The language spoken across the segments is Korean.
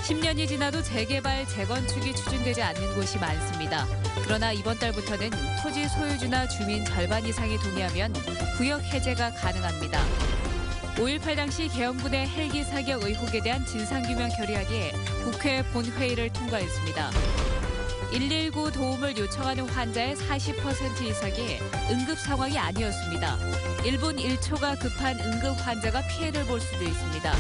10년이 지나도 재개발, 재건축이 추진되지 않는 곳이 많습니다. 그러나 이번 달부터는 토지 소유주나 주민 절반 이상이 동의하면 구역 해제가 가능합니다. 5.18 당시 계엄군의 헬기 사격 의혹에 대한 진상규명 결의안이 국회 본회의를 통과했습니다. 119 도움을 요청하는 환자의 40% 이상이 응급 상황이 아니었습니다. 1분 1초가 급한 응급 환자가 피해를 볼 수도 있습니다.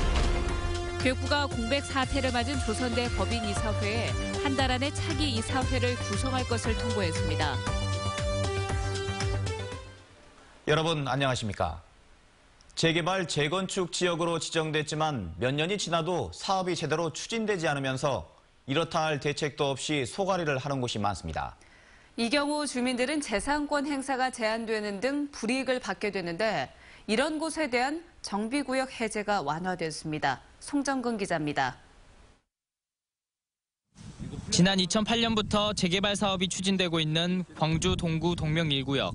교육부가 공백 사태를 맞은 조선대 법인이사회에 한 달 안에 차기 이사회를 구성할 것을 통보했습니다. 여러분 안녕하십니까? 재개발, 재건축 지역으로 지정됐지만 몇 년이 지나도 사업이 제대로 추진되지 않으면서 이렇다 할 대책도 없이 소가리를 하는 곳이 많습니다. 이 경우 주민들은 재산권 행사가 제한되는 등 불이익을 받게 되는데 이런 곳에 대한 정비구역 해제가 완화됐습니다. 송정근 기자입니다. 지난 2008년부터 재개발 사업이 추진되고 있는 광주 동구 동명 1구역.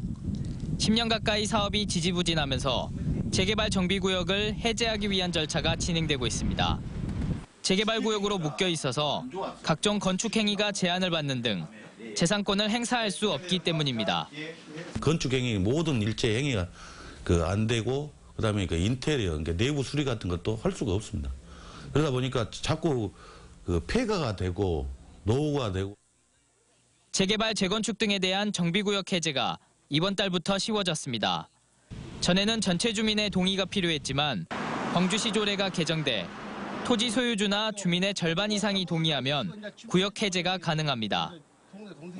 10년 가까이 사업이 지지부진하면서 재개발 정비구역을 해제하기 위한 절차가 진행되고 있습니다. 재개발 구역으로 묶여 있어서 각종 건축 행위가 제한을 받는 등 재산권을 행사할 수 없기 때문입니다. 건축 행위 모든 일체 행위가 안 되고 그다음에 인테리어, 그러니까 내부 수리 같은 것도 할 수가 없습니다. 그러다 보니까 자꾸 폐가가 되고 노후가 되고. 재개발, 재건축 등에 대한 정비구역 해제가 이번 달부터 쉬워졌습니다. 전에는 전체 주민의 동의가 필요했지만 광주시 조례가 개정돼 토지 소유주나 주민의 절반 이상이 동의하면 구역 해제가 가능합니다.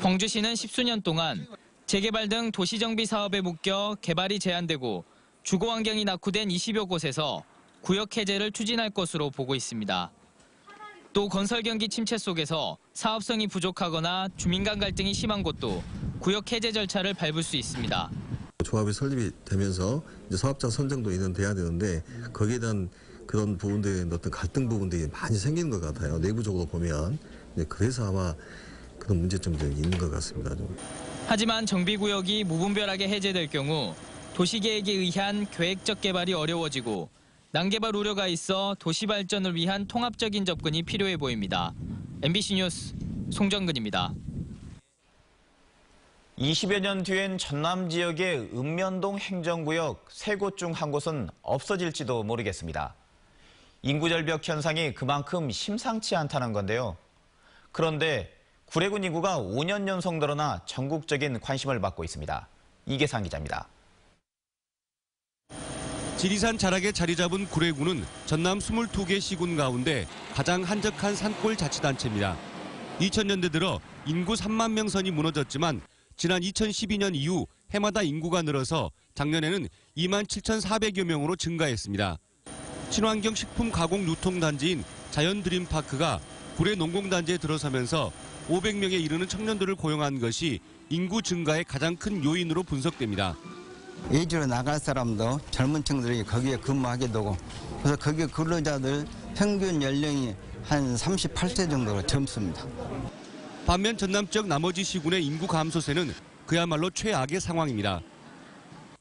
광주시는 10수년 동안 재개발 등 도시정비 사업에 묶여 개발이 제한되고 주거 환경이 낙후된 20여 곳에서 구역 해제를 추진할 것으로 보고 있습니다. 또 건설 경기 침체 속에서 사업성이 부족하거나 주민 간 갈등이 심한 곳도 구역 해제 절차를 밟을 수 있습니다. 조합이 설립이 되면서 이제 사업자 선정도 돼야 되는데 거기에 대한 그런 부분들의 어떤 갈등 부분들이 많이 생기는 것 같아요. 내부적으로 보면. 그래서 아마 그런 문제점들이 있는 것 같습니다. 하지만 정비구역이 무분별하게 해제될 경우 도시계획에 의한 계획적 개발이 어려워지고 난개발 우려가 있어 도시 발전을 위한 통합적인 접근이 필요해 보입니다. MBC 뉴스 송정근입니다. 20여 년 뒤엔 전남 지역의 읍면동 행정구역 3곳 중 한 곳은 없어질지도 모르겠습니다. 인구 절벽 현상이 그만큼 심상치 않다는 건데요. 그런데 구례군 인구가 5년 연속 늘어나 전국적인 관심을 받고 있습니다. 이계상 기자입니다. 지리산 자락에 자리 잡은 구례군은 전남 22개 시군 가운데 가장 한적한 산골 자치단체입니다. 2000년대 들어 인구 3만 명 선이 무너졌지만 지난 2012년 이후 해마다 인구가 늘어서 작년에는 2만 7,400여 명으로 증가했습니다. 친환경 식품 가공 유통단지인 자연드림파크가 구례 농공단지에 들어서면서 500명에 이르는 청년들을 고용한 것이 인구 증가의 가장 큰 요인으로 분석됩니다. 이주로 나갈 사람도 젊은 층들이 거기에 근무하게 되고 그래서 거기 근로자들 평균 연령이 한 38세 정도로 젊습니다. 반면 전남 지역 나머지 시군의 인구 감소세는 그야말로 최악의 상황입니다.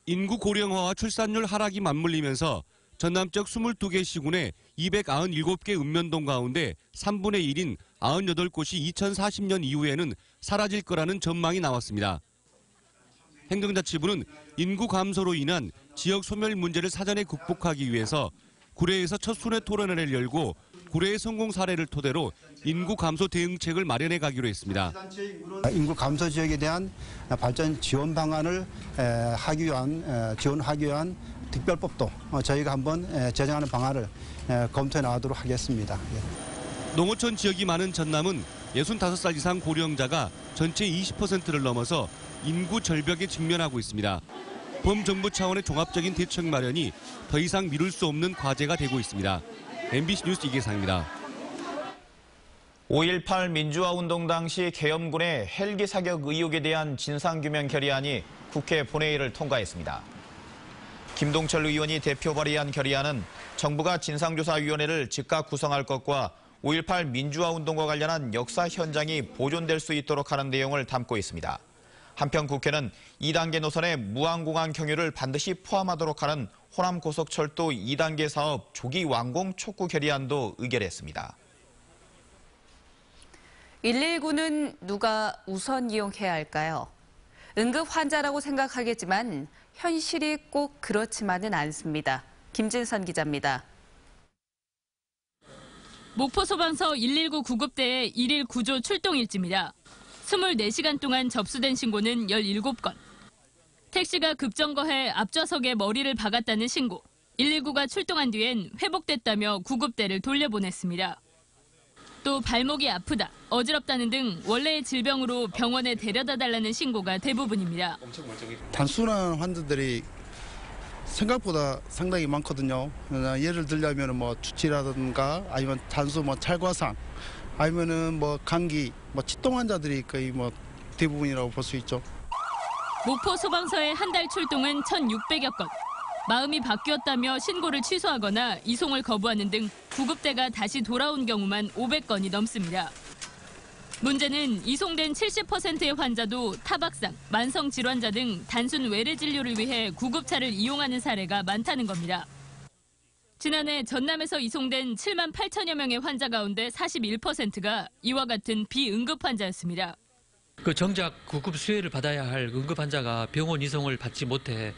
인구 고령화와 출산율 하락이 맞물리면서 전남 지역 22개 시군의 297개 읍면동 가운데 3분의 1인 98곳이 2040년 이후에는 사라질 거라는 전망이 나왔습니다. 행정자치부는 인구 감소로 인한 지역 소멸 문제를 사전에 극복하기 위해서 구례에서 첫 순회 토론회를 열고 구례의 성공 사례를 토대로 인구 감소 대응책을 마련해 가기로 했습니다. 인구 감소 지역에 대한 발전 지원 방안을 지원하기 위한 특별법도 저희가 한번 제정하는 방안을 검토해 나가도록 하겠습니다. 농어촌 지역이 많은 전남은 65살 이상 고령자가 전체 20%를 넘어서 인구 절벽에 직면하고 있습니다. 범정부 차원의 종합적인 대책 마련이 더 이상 미룰 수 없는 과제가 되고 있습니다. MBC 뉴스 이계상입니다. 5.18 민주화운동 당시 계엄군의 헬기 사격 의혹에 대한 진상규명 결의안이 국회 본회의를 통과했습니다. 김동철 의원이 대표 발의한 결의안은 정부가 진상조사위원회를 즉각 구성할 것과 5.18 민주화운동과 관련한 역사 현장이 보존될 수 있도록 하는 내용을 담고 있습니다. 한편 국회는 2단계 노선의 무항공항 경유를 반드시 포함하도록 하는 호남고속철도 2단계 사업 조기 완공 촉구 결의안도 의결했습니다. 119는 누가 우선 이용해야 할까요? 응급 환자라고 생각하겠지만 현실이 꼭 그렇지만은 않습니다. 김진선 기자입니다. 목포소방서 119 구급대의 1일 구조 출동 일지입니다. 24시간 동안 접수된 신고는 17건. 택시가 급정거해 앞좌석에 머리를 박았다는 신고. 119가 출동한 뒤엔 회복됐다며 구급대를 돌려보냈습니다. 또 발목이 아프다, 어지럽다는 등 원래의 질병으로 병원에 데려다달라는 신고가 대부분입니다. 단순한 환자들이 생각보다 상당히 많거든요. 예를 들자면 주치라든가 아니면 단수 찰과상 아니면은 감기, 치통 환자들이 거의 대부분이라고 볼 수 있죠. 목포 소방서의 한 달 출동은 1,600여 건. 마음이 바뀌었다며 신고를 취소하거나 이송을 거부하는 등 구급대가 다시 돌아온 경우만 500건이 넘습니다. 문제는 이송된 70%의 환자도 타박상, 만성 질환자 등 단순 외래 진료를 위해 구급차를 이용하는 사례가 많다는 겁니다. 지난해 전남에서 이송된 7만 8천여 명의 환자 가운데 41%가 이와 같은 비응급 환자였습니다. 정작 구급 수혜를 받아야 할 응급 환자가 병원 이송을 받지 못해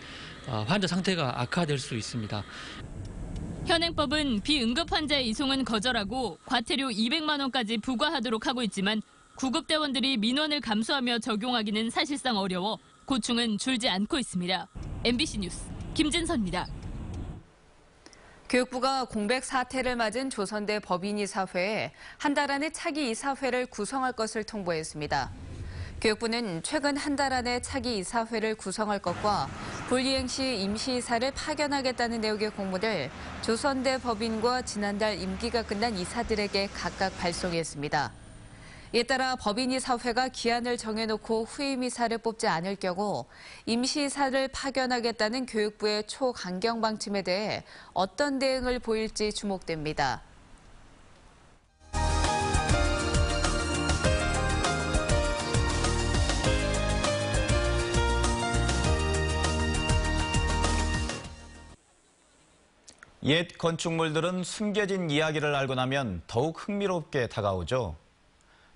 환자 상태가 악화될 수 있습니다. 현행법은 비응급 환자의 이송은 거절하고 과태료 200만 원까지 부과하도록 하고 있지만 구급대원들이 민원을 감수하며 적용하기는 사실상 어려워 고충은 줄지 않고 있습니다. MBC 뉴스 김진선입니다. 교육부가 공백 사태를 맞은 조선대 법인이사회에 한 달 안에 차기 이사회를 구성할 것을 통보했습니다. 교육부는 최근 한 달 안에 차기 이사회를 구성할 것과 불이행 시 임시이사를 파견하겠다는 내용의 공문을 조선대 법인과 지난달 임기가 끝난 이사들에게 각각 발송했습니다. 이에 따라 법인이사회가 기한을 정해놓고 후임이사를 뽑지 않을 경우 임시이사를 파견하겠다는 교육부의 초강경 방침에 대해 어떤 대응을 보일지 주목됩니다. 옛 건축물들은 숨겨진 이야기를 알고 나면 더욱 흥미롭게 다가오죠.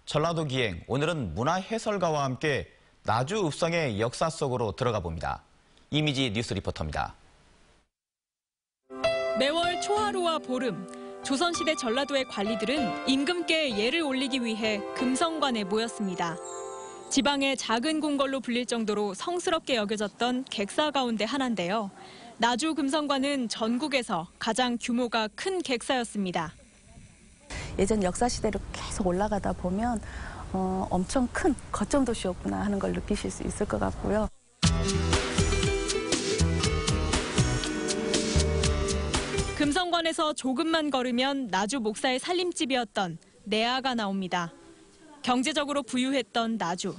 전라도 기행, 오늘은 문화해설가와 함께 나주 읍성의 역사 속으로 들어가 봅니다. 이미지 뉴스 리포터입니다. 매월 초하루와 보름, 조선시대 전라도의 관리들은 임금께 예를 올리기 위해 금성관에 모였습니다. 지방의 작은 궁궐로 불릴 정도로 성스럽게 여겨졌던 객사 가운데 하나인데요. 나주 금성관은 전국에서 가장 규모가 큰 객사였습니다. 예전 역사시대로 계속 올라가다 보면 엄청 큰 거점 도시였구나 하는 걸 느끼실 수 있을 것 같고요. 금성관에서 조금만 걸으면 나주 목사의 살림집이었던 내아가 나옵니다. 경제적으로 부유했던 나주.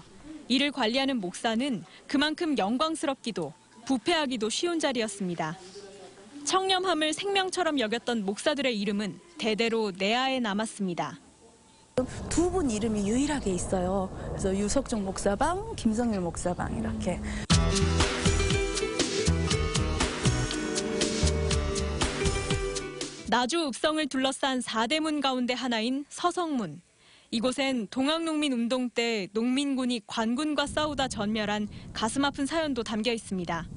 이를 관리하는 목사는 그만큼 영광스럽기도 부패하기도 쉬운 자리였습니다. 청렴함을 생명처럼 여겼던 목사들의 이름은 대대로 내아에 남았습니다. 두 분 이름이 유일하게 있어요. 그래서 유석중 목사방, 김성일 목사방 이렇게. 나주 읍성을 둘러싼 4대문 가운데 하나인 서성문. 이곳엔 동학농민운동 때 농민군이 관군과 싸우다 전멸한 가슴 아픈 사연도 담겨 있습니다.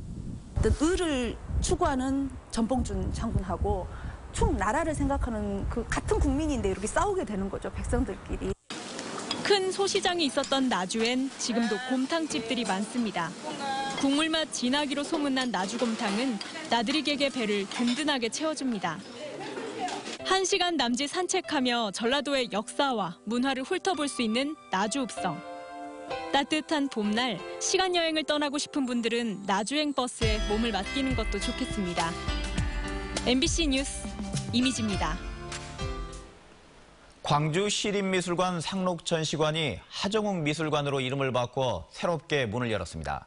의를 추구하는 전봉준 장군하고 충 나라를 생각하는 그 같은 국민인데 이렇게 싸우게 되는 거죠, 백성들끼리. 큰 소시장이 있었던 나주엔 지금도 곰탕집들이 많습니다. 국물맛 진하기로 소문난 나주곰탕은 나들이객의 배를 든든하게 채워줍니다. 1시간 남짓 산책하며 전라도의 역사와 문화를 훑어볼 수 있는 나주읍성. 따뜻한 봄날 시간 여행을 떠나고 싶은 분들은 나주행 버스에 몸을 맡기는 것도 좋겠습니다. MBC 뉴스 이미지입니다. 광주 시립미술관 상록전시관이 하정욱 미술관으로 이름을 바꿔 새롭게 문을 열었습니다.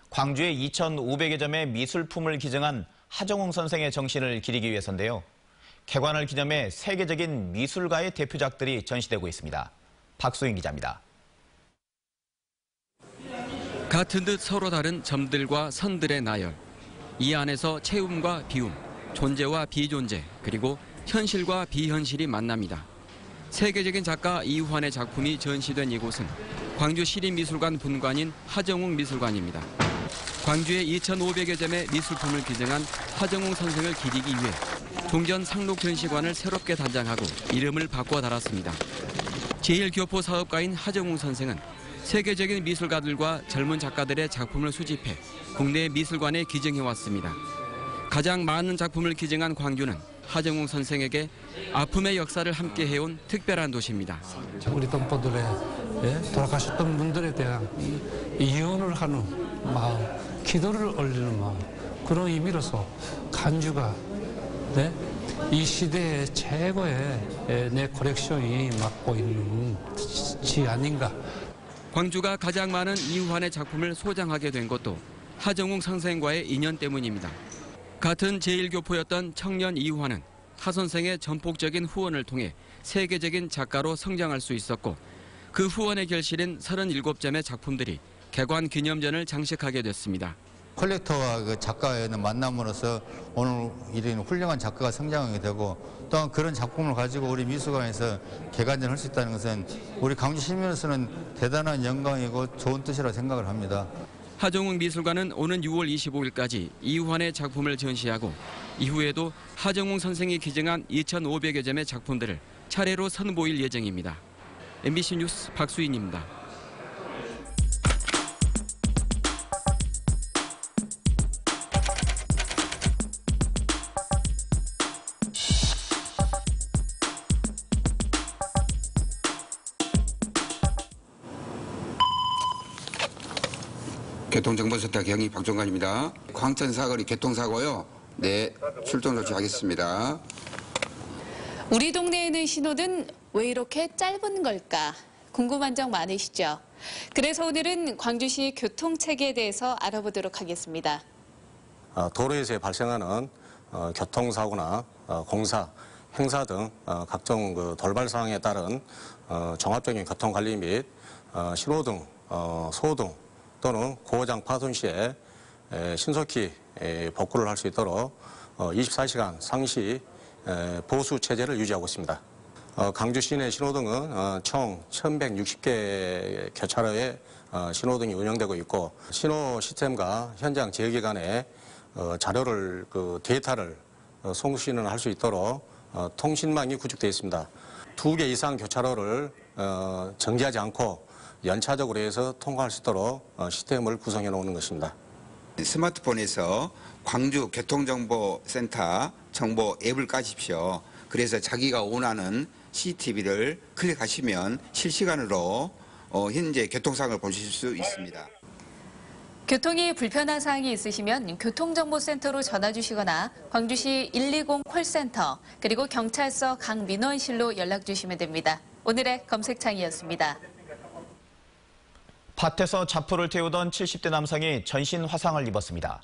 광주의 2,500여 점의 미술품을 기증한 하정욱 선생의 정신을 기리기 위해서인데요. 개관을 기념해 세계적인 미술가의 대표작들이 전시되고 있습니다. 박수인 기자입니다. 같은 듯 서로 다른 점들과 선들의 나열. 이 안에서 체움과 비움, 존재와 비존재, 그리고 현실과 비현실이 만납니다. 세계적인 작가 이우환의 작품이 전시된 이곳은 광주 시립미술관 분관인 하정웅 미술관입니다. 광주에 2,500여 점의 미술품을 기증한 하정웅 선생을 기리기 위해 동전 상록전시관을 새롭게 단장하고 이름을 바꿔 달았습니다. 제1교포 사업가인 하정웅 선생은 세계적인 미술가들과 젊은 작가들의 작품을 수집해 국내 미술관에 기증해왔습니다. 가장 많은 작품을 기증한 광주는 하정웅 선생에게 아픔의 역사를 함께 해온 특별한 도시입니다. 우리 동포들의 돌아가셨던 분들에 대한 이혼을 하는 마음, 기도를 올리는 마음, 그런 의미로서 광주가 이 시대의 최고의 내 컬렉션이 맡고 있는 지 아닌가. 광주가 가장 많은 이우환의 작품을 소장하게 된 것도 하정웅 선생과의 인연 때문입니다. 같은 제1교포였던 청년 이우환은 하 선생의 전폭적인 후원을 통해 세계적인 작가로 성장할 수 있었고 그 후원의 결실인 37점의 작품들이 개관 기념전을 장식하게 됐습니다. 컬렉터와 그 작가의 만남으로서 오늘 이런 훌륭한 작가가 성장하게 되고 또한 그런 작품을 가지고 우리 미술관에서 개관전을 할 수 있다는 것은 우리 광주 시민으로서는 대단한 영광이고 좋은 뜻이라고 생각을 합니다. 하정웅 미술관은 오는 6월 25일까지 이우환의 작품을 전시하고 이후에도 하정웅 선생이 기증한 2,500여 점의 작품들을 차례로 선보일 예정입니다. MBC 뉴스 박수인입니다. 교통정보센터 경위 박종관입니다. 광천 사거리 교통사고요. 네, 출동 조치하겠습니다. 우리 동네에는 신호는 왜 이렇게 짧은 걸까? 궁금한 점 많으시죠? 그래서 오늘은 광주시 교통체계에 대해서 알아보도록 하겠습니다. 도로에서 발생하는 교통사고나 공사, 행사 등 각종 돌발 상황에 따른 종합적인 교통관리 및 신호등, 소등 또는 고장 파손 시에 신속히 복구를 할 수 있도록 24시간 상시 보수 체제를 유지하고 있습니다. 광주 시내 신호등은 총 1,160개 교차로에 신호등이 운영되고 있고 신호 시스템과 현장 제어기 간의 자료를 데이터를 송신을 할 수 있도록 통신망이 구축되어 있습니다. 2개 이상 교차로를 정지하지 않고 연차적으로 해서 통과할 수 있도록 시스템을 구성해 놓는 것입니다. 스마트폰에서 광주 교통정보센터 정보 앱을 까십시오. 그래서 자기가 원하는 CCTV를 클릭하시면 실시간으로 현재 교통상황을 보실 수 있습니다. 교통이 불편한 사항이 있으시면 교통정보센터로 전화 주시거나 광주시 120 콜센터 그리고 경찰서 강민원실로 연락 주시면 됩니다. 오늘의 검색창이었습니다. 밭에서 자포를 태우던 70대 남성이 전신 화상을 입었습니다.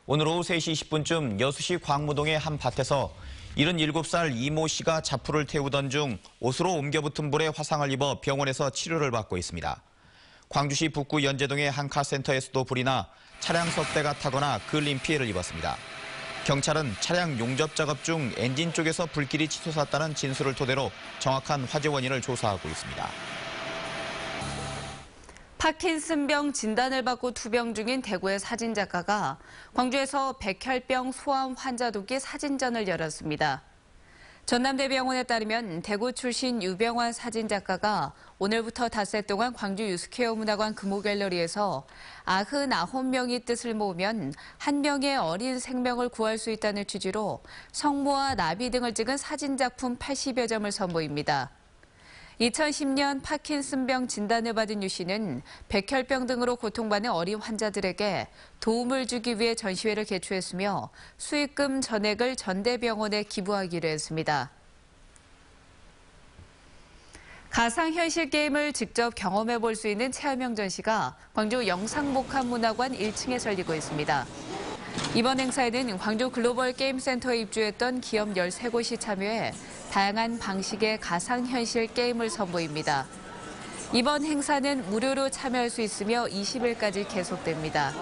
오늘 오후 3시 20분쯤 여수시 광무동의 한 밭에서 77살 이모 씨가 자포를 태우던 중 옷으로 옮겨붙은 불에 화상을 입어 병원에서 치료를 받고 있습니다. 광주시 북구 연제동의 한 카센터에서도 불이 나 차량 석 대가 타거나 걸린 피해를 입었습니다. 경찰은 차량 용접 작업 중 엔진 쪽에서 불길이 치솟았다는 진술을 토대로 정확한 화재 원인을 조사하고 있습니다. 파킨슨병 진단을 받고 투병 중인 대구의 사진작가가 광주에서 백혈병 소아암 환자 돕기 사진전을 열었습니다. 전남대병원에 따르면 대구 출신 유병환 사진작가가 오늘부터 닷새 동안 광주 유스케어 문화관 금호갤러리에서 99명이 뜻을 모으면 한 명의 어린 생명을 구할 수 있다는 취지로 성모와 나비 등을 찍은 사진작품 80여 점을 선보입니다. 2010년 파킨슨병 진단을 받은 유 씨는 백혈병 등으로 고통받는 어린 환자들에게 도움을 주기 위해 전시회를 개최했으며 수익금 전액을 전대병원에 기부하기로 했습니다. 가상현실 게임을 직접 경험해 볼 수 있는 체험형 전시가 광주 영상복합문화관 1층에 열리고 있습니다. 이번 행사에는 광주 글로벌 게임센터에 입주했던 기업 13곳이 참여해 다양한 방식의 가상현실 게임을 선보입니다. 이번 행사는 무료로 참여할 수 있으며 20일까지 계속됩니다.